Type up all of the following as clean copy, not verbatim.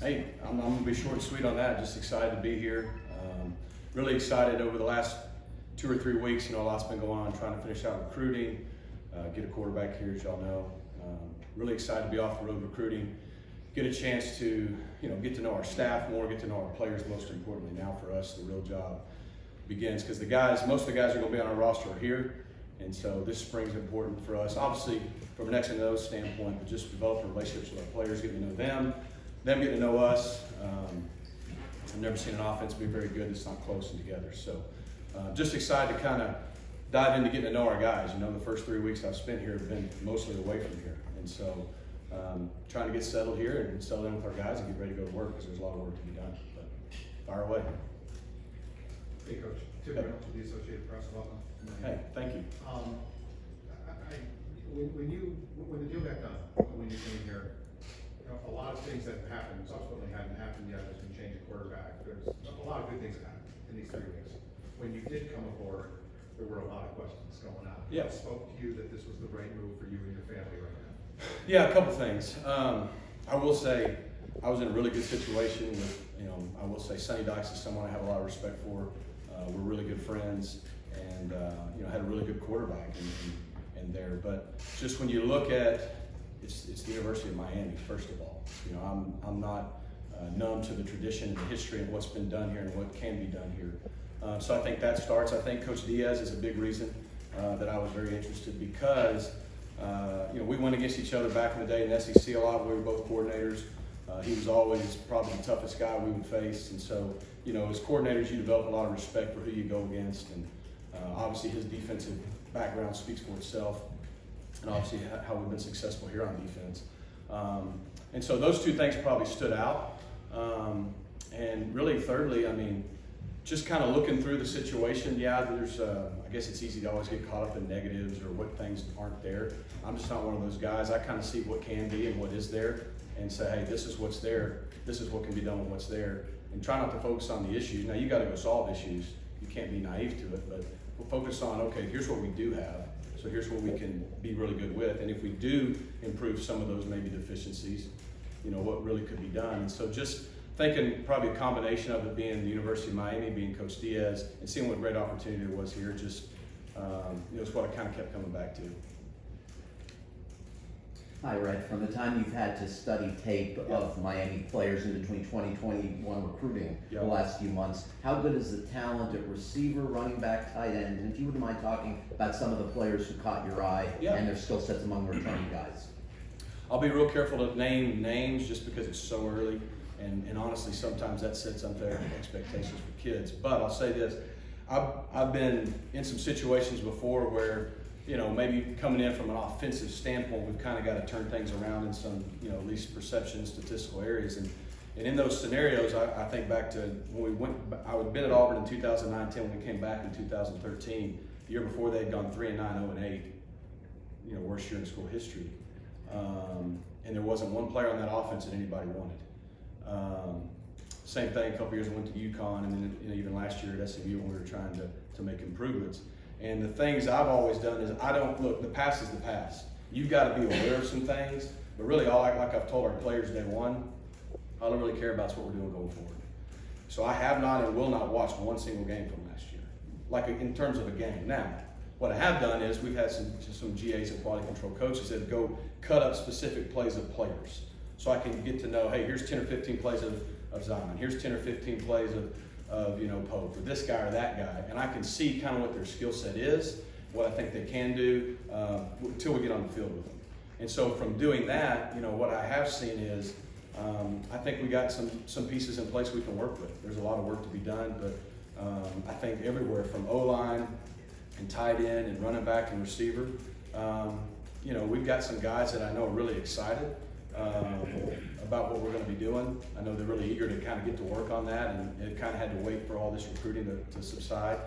Hey, I'm going to be short and sweet on that. Just excited to be here. Really excited over the last 2 or 3 weeks. You know, a lot's been going on, trying to finish out recruiting, get a quarterback here, as y'all know. Really excited to be off the road recruiting, get a chance to, get to know our staff more, get to know our players. Most importantly, now for us, the real job begins because most of the guys are going to be on our roster are here, and so this spring's important for us. Obviously, from an X and O standpoint, but just developing relationships with our players, getting to know them getting to know us. I've never seen an offense be very good that's not close and together. So just excited to kind of dive into getting to know our guys. The first 3 weeks I've spent here have been mostly away from here. And so trying to get settled here and settle in with our guys and get ready to go to work because there's a lot of work to be done. But fire away. Hey, Coach. Tim Reynolds with the Associated Press. Welcome. Hey, thank you. When the deal got done, when you came here, a lot of things that happened subsequently hadn't happened yet. There's been change of quarterback. There's a lot of good things that happened in these 3 weeks. When you did come aboard, there were a lot of questions going on. Yeah. What spoke to you that this was the right move for you and your family right now? Yeah, a couple things. I will say I was in a really good situation with, I will say Sonny Dykes is someone I have a lot of respect for. We're really good friends and, had a really good quarterback in there. But just when you look at, it's the University of Miami, first of all. I'm not numb to the tradition and the history and what's been done here and what can be done here. So I think that starts. I think Coach Diaz is a big reason that I was very interested because, we went against each other back in the day in the SEC a lot. We were both coordinators. He was always probably the toughest guy we would face. And so, as coordinators, you develop a lot of respect for who you go against. And obviously his defensive background speaks for itself. And obviously how we've been successful here on defense. And so those two things probably stood out. And really thirdly, just kind of looking through the situation, there's, I guess it's easy to always get caught up in negatives or what things aren't there. I'm just not one of those guys. I kind of see what can be and what is there and say, hey, this is what's there. This is what can be done with what's there. And try not to focus on the issues. Now you got to go solve issues. You can't be naive to it, but we'll focus on, okay, here's what we do have. So here's what we can be really good with. And if we do improve some of those maybe deficiencies, what really could be done. And so just thinking probably a combination of it being the University of Miami, being Coach Diaz, and seeing what a great opportunity there was here, just, it's what I kind of kept coming back to. Hi, Rhett. From the time you've had to study tape of Miami players in between 2021 recruiting the last few months, how good is the talent at receiver, running back, tight end? And if you wouldn't mind talking about some of the players who caught your eye and their skill sets among returning guys. I'll be real careful to name names just because it's so early. And honestly, sometimes that sets unfair expectations for kids. But I'll say this, I've been in some situations before where, maybe coming in from an offensive standpoint, we've kind of got to turn things around in some, at least perception, statistical areas. And in those scenarios, I think back to when I had been at Auburn in 2009-10, when we came back in 2013. The year before they had gone 3-9, 0-8, worst year in school history. And there wasn't one player on that offense that anybody wanted. Same thing, a couple years I went to UConn, and then even last year at SMU when we were trying to make improvements. And the things I've always done is the past is the past. You've got to be aware of some things, but really like I've told our players day one, all I really care about is what we're doing going forward. So I have not and will not watch one single game from last year, like in terms of a game. Now, what I have done is we've had some GAs and quality control coaches that go cut up specific plays of players. So I can get to know, hey, here's 10 or 15 plays of Zion. Here's 10 or 15 plays of Pope, or this guy or that guy. And I can see kind of what their skill set is, what I think they can do until we get on the field with them. And so from doing that, what I have seen is I think we got some pieces in place we can work with. There's a lot of work to be done, but I think everywhere from O-line and tight end and running back and receiver, we've got some guys that I know are really excited about what we're going to be doing. I know they're really eager to kind of get to work on that, and it kind of had to wait for all this recruiting to subside.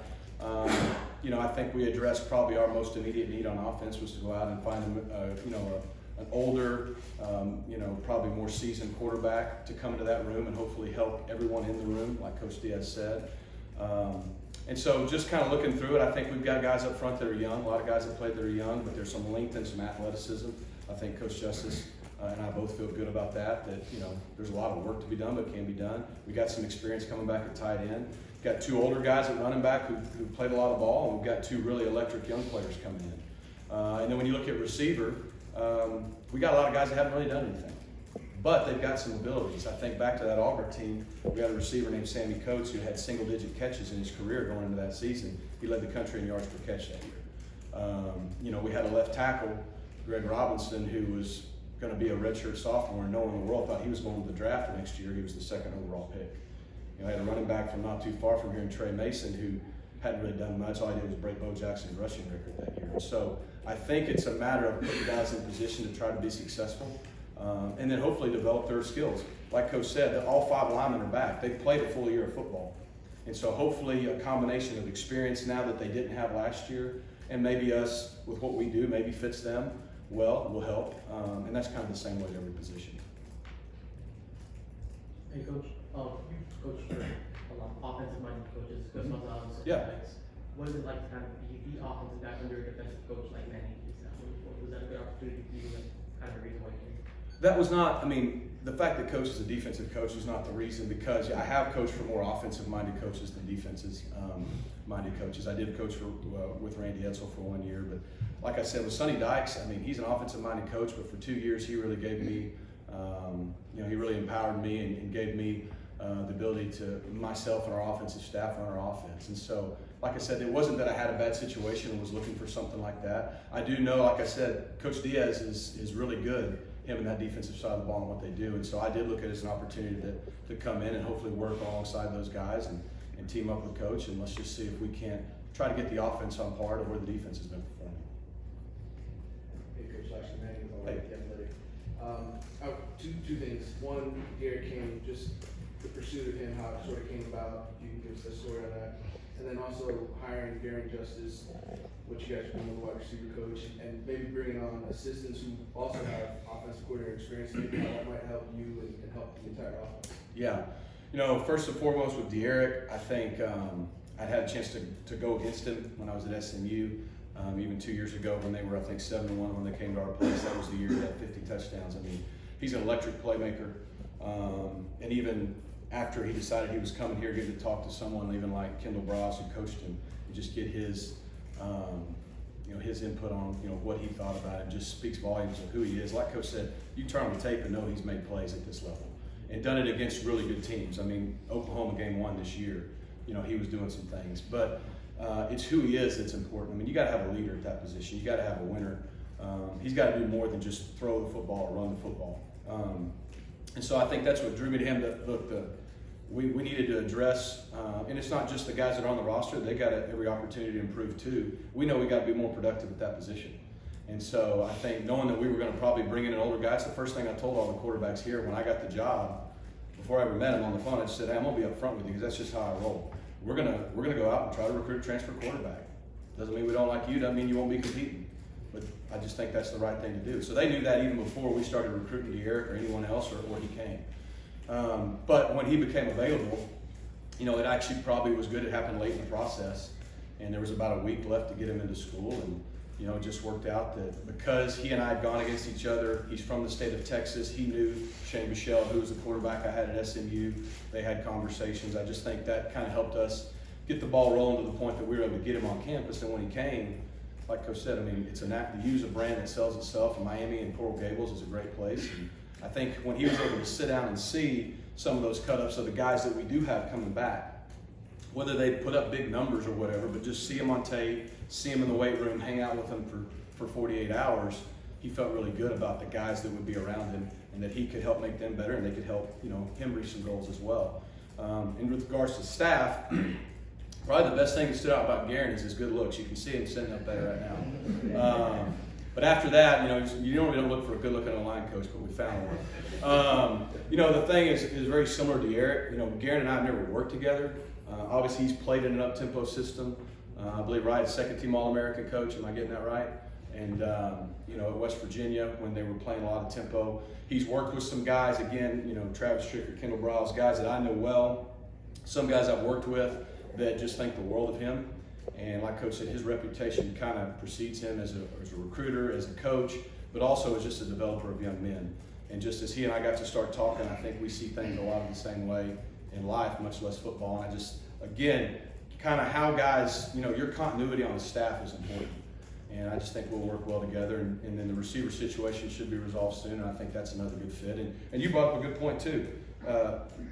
I think we addressed probably our most immediate need on offense was to go out and find an older, probably more seasoned quarterback to come into that room and hopefully help everyone in the room, like Coach Diaz said. And so just kind of looking through it, I think we've got guys up front that are young, a lot of guys that played that are young, but there's some length and some athleticism. I think Coach Justice and I both feel good about that, there's a lot of work to be done, but can be done. We got some experience coming back at tight end. Got two older guys at running back who played a lot of ball, and we've got two really electric young players coming in. And then when you look at receiver, we got a lot of guys that haven't really done anything, but they've got some abilities. I think back to that Auburn team, we had a receiver named Sammy Coates who had single-digit catches in his career going into that season. He led the country in yards per catch that year. We had a left tackle, Greg Robinson, who was going to be a redshirt sophomore, and no one in the world thought he was going to the draft next year. He was the second overall pick. I had a running back from not too far from here, Trey Mason, who hadn't really done much. All he did was break Bo Jackson's rushing record that year. And so I think it's a matter of putting guys in position to try to be successful, and then hopefully develop their skills. Like Coach said, that all 5 linemen are back. They've played a full year of football. And so hopefully a combination of experience now that they didn't have last year, and maybe us with what we do maybe fits them well, will help. And that's kind of the same way at every position. Hey, Coach. You coached for a lot of offensive-minded coaches, Coach Gonzalez. Yeah. What is it like to kind of be the offensive back under a defensive coach like Manny? Was that a good opportunity for you, and kind of a reason why you came? That was not, the fact that Coach is a defensive coach was not the reason, because I have coached for more offensive-minded coaches than defensive-minded coaches. I did coach with Randy Edsel for 1 year, but like I said, with Sonny Dykes, he's an offensive-minded coach, but for 2 years he really gave me, he really empowered me and gave me the ability to, myself and our offensive staff, run our offense. And so, like I said, it wasn't that I had a bad situation and was looking for something like that. I do know, like I said, Coach Diaz is really good, him and that defensive side of the ball and what they do. And so I did look at it as an opportunity to come in and hopefully work alongside those guys and team up with Coach, and let's just see if we can't try to get the offense on par to where the defense has been performing. Hey, Coach Lashlee Feb, Hey. Two things. One, Garrett came, just the pursuit of him, how it sort of came about. You can give us the story on that. And then also hiring Darren Justice, what you guys are doing with the wide receiver coach, and maybe bringing on assistants who also have offensive coordinator experience, maybe how that might help you and help the entire offense. Yeah, first and foremost with De'Eric, I think I had a chance to go against him when I was at SMU, even 2 years ago when they were, I think, 7-1 when they came to our place. That was the year he had 50 touchdowns. He's an electric playmaker, and even after he decided he was coming here, getting to talk to someone even like Kendall Bras, who coached him, and just get his, his input on, what he thought about it, just speaks volumes of who he is. Like Coach said, you turn on the tape and know he's made plays at this level and done it against really good teams. Oklahoma game 1 this year, he was doing some things, but it's who he is that's important. You got to have a leader at that position. You got to have a winner. He's got to do more than just throw the football or run the football. And so I think that's what drew me to him. We needed to address, and it's not just the guys that are on the roster, they got every opportunity to improve too. We know we got to be more productive at that position. And so I think knowing that we were going to probably bring in an older guy, it's the first thing I told all the quarterbacks here when I got the job. Before I ever met him on the phone, I just said, hey, I'm going to be up front with you because that's just how I roll. We're gonna go out and try to recruit a transfer quarterback. Doesn't mean we don't like you, doesn't mean you won't be competing. But I just think that's the right thing to do. So they knew that even before we started recruiting De'Eric or anyone else or he came. But when he became available, it actually probably was good. It happened late in the process, and there was about a week left to get him into school, and it just worked out that because he and I had gone against each other, he's from the state of Texas, he knew Shane Michelle, who was the quarterback I had at SMU. They had conversations. I just think that kind of helped us get the ball rolling to the point that we were able to get him on campus, and when he came, like Coach said, it's an act to use a brand that sells itself, and Miami and Coral Gables is a great place. And I think when he was able to sit down and see some of those cut-ups of the guys that we do have coming back, whether they put up big numbers or whatever, but just see them on tape, see them in the weight room, hang out with them for 48 hours, he felt really good about the guys that would be around him and that he could help make them better and they could help him reach some goals as well. And with regards to staff, probably the best thing that stood out about Garen is his good looks. You can see him sitting up there right now. But after that, you normally don't look for a good-looking line coach, but we found one. The thing is very similar to Eric. Garen and I have never worked together. Obviously, he's played in an up-tempo system. I believe Wright's second-team All-American coach. Am I getting that right? And at West Virginia, when they were playing a lot of tempo, he's worked with some guys. Again, Travis Stricker, Kendall Browse, guys that I know well. Some guys I've worked with that just think the world of him. And like Coach said, his reputation kind of precedes him as a recruiter, as a coach, but also as just a developer of young men. And just as he and I got to start talking, I think we see things a lot of the same way in life, much less football. And I just, again, kind of how guys, you know, your continuity on the staff is important. And I just think we'll work well together, and then the receiver situation should be resolved soon, and I think that's another good fit. And you brought up a good point too.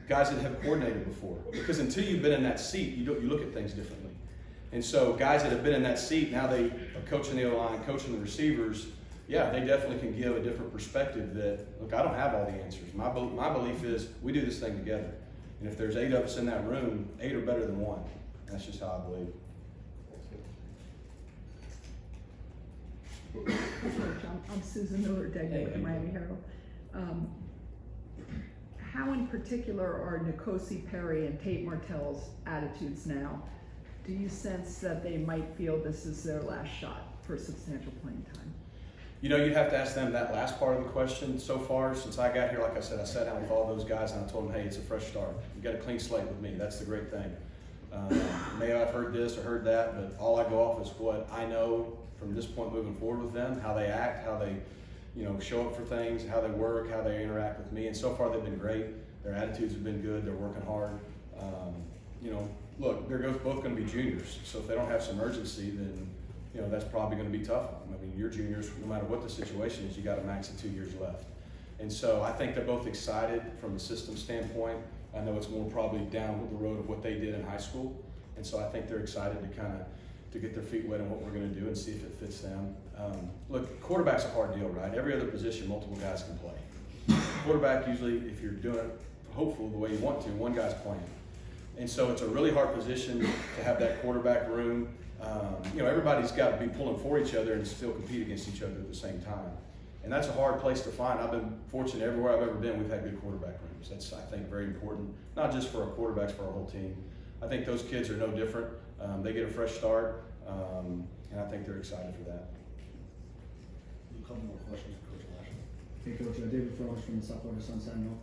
Guys that have coordinated before, because until you've been in that seat, you look at things differently. And so guys that have been in that seat, now they are coaching the O-line, coaching the receivers, yeah, they definitely can give a different perspective that, look, I don't have all the answers. My belief is we do this thing together. And if there's 8 of us in that room, 8 are better than 1. That's just how I believe. I'm Susan Miller, Deggy with the Miami Herald. How in particular are Nkosi Perry and Tate Martell's attitudes now? Do you sense that they might feel this is their last shot for substantial playing time? You know, you'd have to ask them that last part of the question. So far, since I got here, like I said, I sat down with all those guys and I told them, hey, it's a fresh start. You got a clean slate with me. That's the great thing. Maybe I've heard this or heard that, but all I go off is what I know from this point moving forward with them, how they act, how they, you know, show up for things, how they work, how they interact with me. And so far they've been great. Their attitudes have been good. They're working hard. You know, look, they're both going to be juniors. So if they don't have some urgency, then, you know, that's probably going to be tough. I mean, you're juniors, no matter what the situation is, you got a max of 2 years left. And so I think they're both excited from a system standpoint. I know it's more probably down the road of what they did in high school. And so I think they're excited to kind of to get their feet wet on what we're going to do and see if it fits them. Look, quarterback's a hard deal, right? Every other position, multiple guys can play. Quarterback, usually, if you're doing it, hopeful the way you want to, one guy's playing. And so it's a really hard position to have that quarterback room. You know, everybody's got to be pulling for each other and still compete against each other at the same time. And that's a hard place to find. I've been fortunate everywhere I've ever been, we've had good quarterback rooms. That's, I think, very important, not just for our quarterbacks, for our whole team. I think those kids are no different. They get a fresh start, and I think they're excited for that. A couple more questions for Coach Lashlee. Hey, Coach, David Frost from the South Florida Sun Sentinel.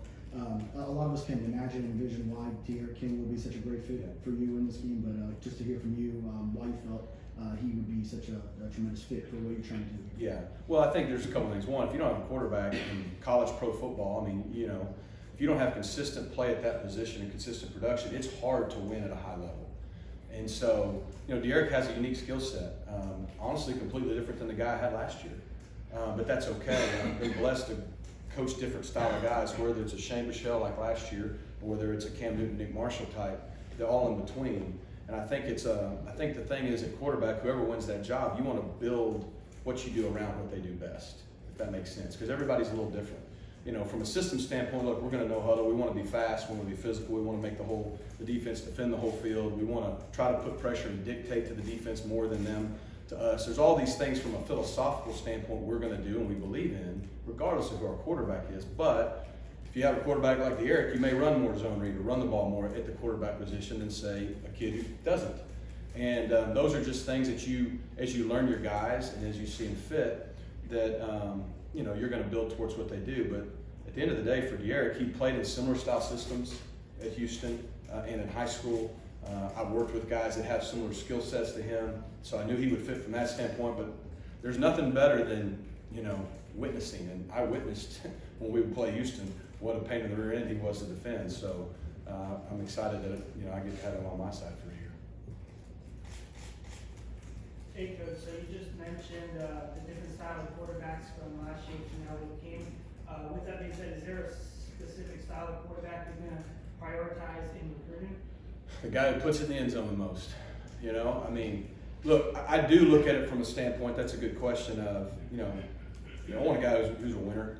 A lot of us can imagine and envision why De'Aaron King will be such a great fit for you in this game, but just to hear from you, why you felt he would be such a tremendous fit for what you're trying to do. Yeah, well, I think there's a couple things. One, if you don't have a quarterback in college pro football, I mean, you know, if you don't have consistent play at that position and consistent production, it's hard to win at a high level. And so, you know, De'Aaron has a unique skill set. Honestly, completely different than the guy I had last year. But that's okay. I've been blessed to coach different style of guys, whether it's a Shane Michelle like last year, or whether it's a Cam Newton, Nick Marshall type. They're all in between. And I think I think the thing is at quarterback, whoever wins that job, you want to build what you do around what they do best, if that makes sense, because everybody's a little different. You know, from a system standpoint, look, we're going to know huddle. We want to be fast. We want to be physical. We want to make the defense defend the whole field. We want to try to put pressure and dictate to the defense more than them to us. There's all these things from a philosophical standpoint we're going to do and we believe in, regardless of who our quarterback is. But if you have a quarterback like De'Aaron, you may run more zone read or run the ball more at the quarterback position than, say, a kid who doesn't. And those are just things that as you learn your guys and as you see them fit, that you know, you're going to build towards what they do. But at the end of the day, for De'Aaron, he played in similar style systems at Houston and in high school. I've worked with guys that have similar skill sets to him, so I knew he would fit from that standpoint. But there's nothing better than, you know, witnessing. And I witnessed when we would play Houston what a pain in the rear end he was to defend. So I'm excited that, you know, I get to have him on my side for a year. Hey, Coach, so you just mentioned the different style of quarterbacks from last year to now with King. With that being said, is there a specific style of quarterback you're going to prioritize in recruiting? The guy who puts it in the end zone the most. You know, I mean, look, I do look at it from a standpoint, that's a good question of, you know, I want a guy who's a winner.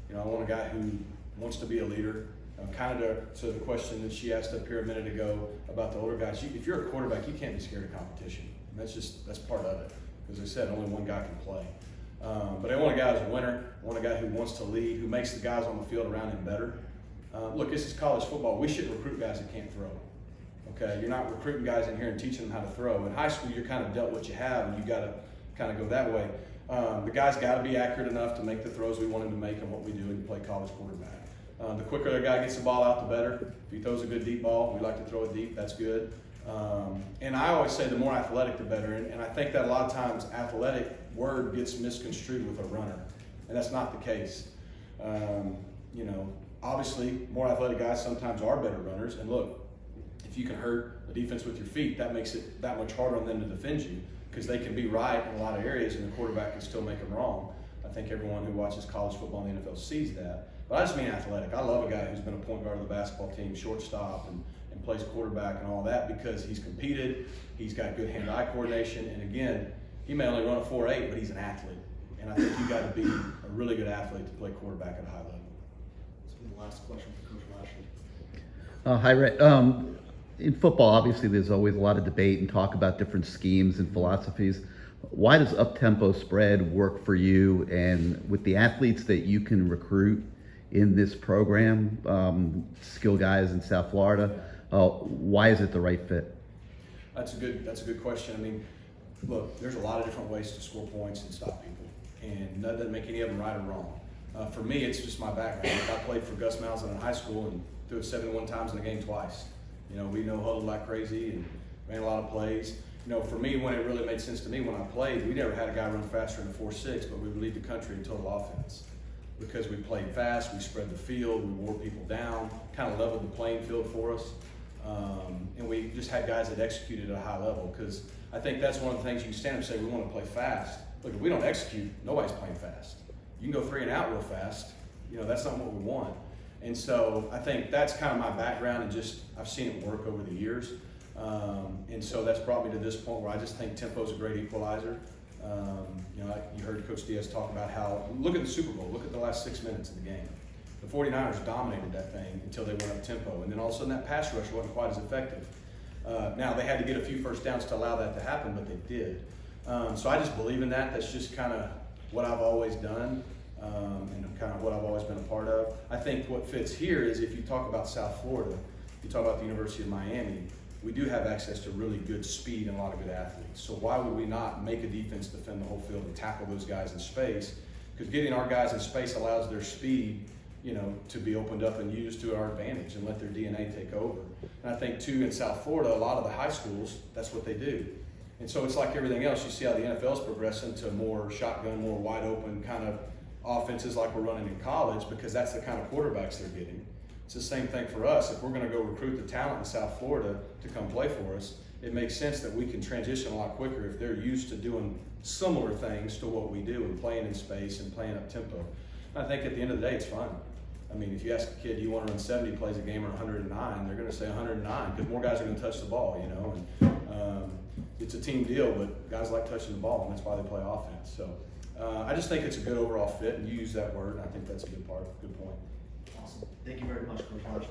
You know, I want a guy who wants to be a leader. Kind of to the question that she asked up here a minute ago about the older guys. If you're a quarterback, you can't be scared of competition. That's part of it. As I said, only one guy can play. But I want a guy who's a winner. I want a guy who wants to lead, who makes the guys on the field around him better. Look, this is college football. We shouldn't recruit guys that can't throw. Okay, you're not recruiting guys in here and teaching them how to throw. In high school, you're kind of dealt what you have, and you got to kind of go that way. The guy's got to be accurate enough to make the throws we want him to make and what we do when you play college quarterback. The quicker the guy gets the ball out, the better. If he throws a good deep ball, we like to throw it deep, that's good. And I always say the more athletic, the better. And I think that a lot of times athletic word gets misconstrued with a runner, and that's not the case. You know, obviously, more athletic guys sometimes are better runners. And look, if you can hurt the defense with your feet, that makes it that much harder on them to defend you, because they can be right in a lot of areas and the quarterback can still make them wrong. I think everyone who watches college football in the NFL sees that. But I just mean athletic. I love a guy who's been a point guard of the basketball team, shortstop, and plays quarterback and all that, because he's competed, he's got good hand-eye coordination, and again, he may only run a 4.8, but he's an athlete. And I think you got to be a really good athlete to play quarterback at a high level. This will be the last question for Coach Lashlee. Hi, Rhett. In football, obviously, there's always a lot of debate and talk about different schemes and philosophies. Why does up-tempo spread work for you? And with the athletes that you can recruit in this program, skill guys in South Florida, why is it the right fit? That's a good question. I mean, look, there's a lot of different ways to score points and stop people, and that doesn't make any of them right or wrong. For me, it's just my background. I played for Gus Malzahn in high school and threw it 71 times in a game twice. You know, we huddled like crazy and ran a lot of plays. You know, for me, when it really made sense to me when I played, we never had a guy run faster than 4.6, but we would lead the country in total offense. Because we played fast, we spread the field, we wore people down, kind of leveled the playing field for us. And we just had guys that executed at a high level, because I think that's one of the things you can stand up and say, we want to play fast. Look, if we don't execute, nobody's playing fast. You can go 3 and out real fast. You know, that's not what we want. And so I think that's kind of my background, and just I've seen it work over the years. And so that's brought me to this point where I just think tempo is a great equalizer. You know, you heard Coach Diaz talk about how, look at the Super Bowl, look at the last 6 minutes of the game. The 49ers dominated that thing until they went up tempo, and then all of a sudden that pass rush wasn't quite as effective. Now they had to get a few first downs to allow that to happen, but they did. So I just believe in that. That's just kind of what I've always done, and kind of what I've always been a part of. I think what fits here is, if you talk about South Florida, you talk about the University of Miami, we do have access to really good speed and a lot of good athletes. So why would we not make a defense defend the whole field and tackle those guys in space? Because getting our guys in space allows their speed, you know, to be opened up and used to our advantage and let their DNA take over. And I think too, in South Florida, a lot of the high schools, that's what they do. And so it's like everything else. You see how the NFL's progressing to more shotgun, more wide open kind of offenses like we're running in college, because that's the kind of quarterbacks they're getting. It's the same thing for us. If we're going to go recruit the talent in South Florida to come play for us, it makes sense that we can transition a lot quicker if they're used to doing similar things to what we do and playing in space and playing up tempo. And I think at the end of the day, it's fun. I mean, if you ask a kid, do you want to run 70 plays a game or 109? They're going to say 109, because more guys are going to touch the ball, you know. And it's a team deal, but guys like touching the ball, and that's why they play offense. So I just think it's a good overall fit, and you use that word, and I think that's a good point. Awesome. Thank you very much, Coach Lashlee.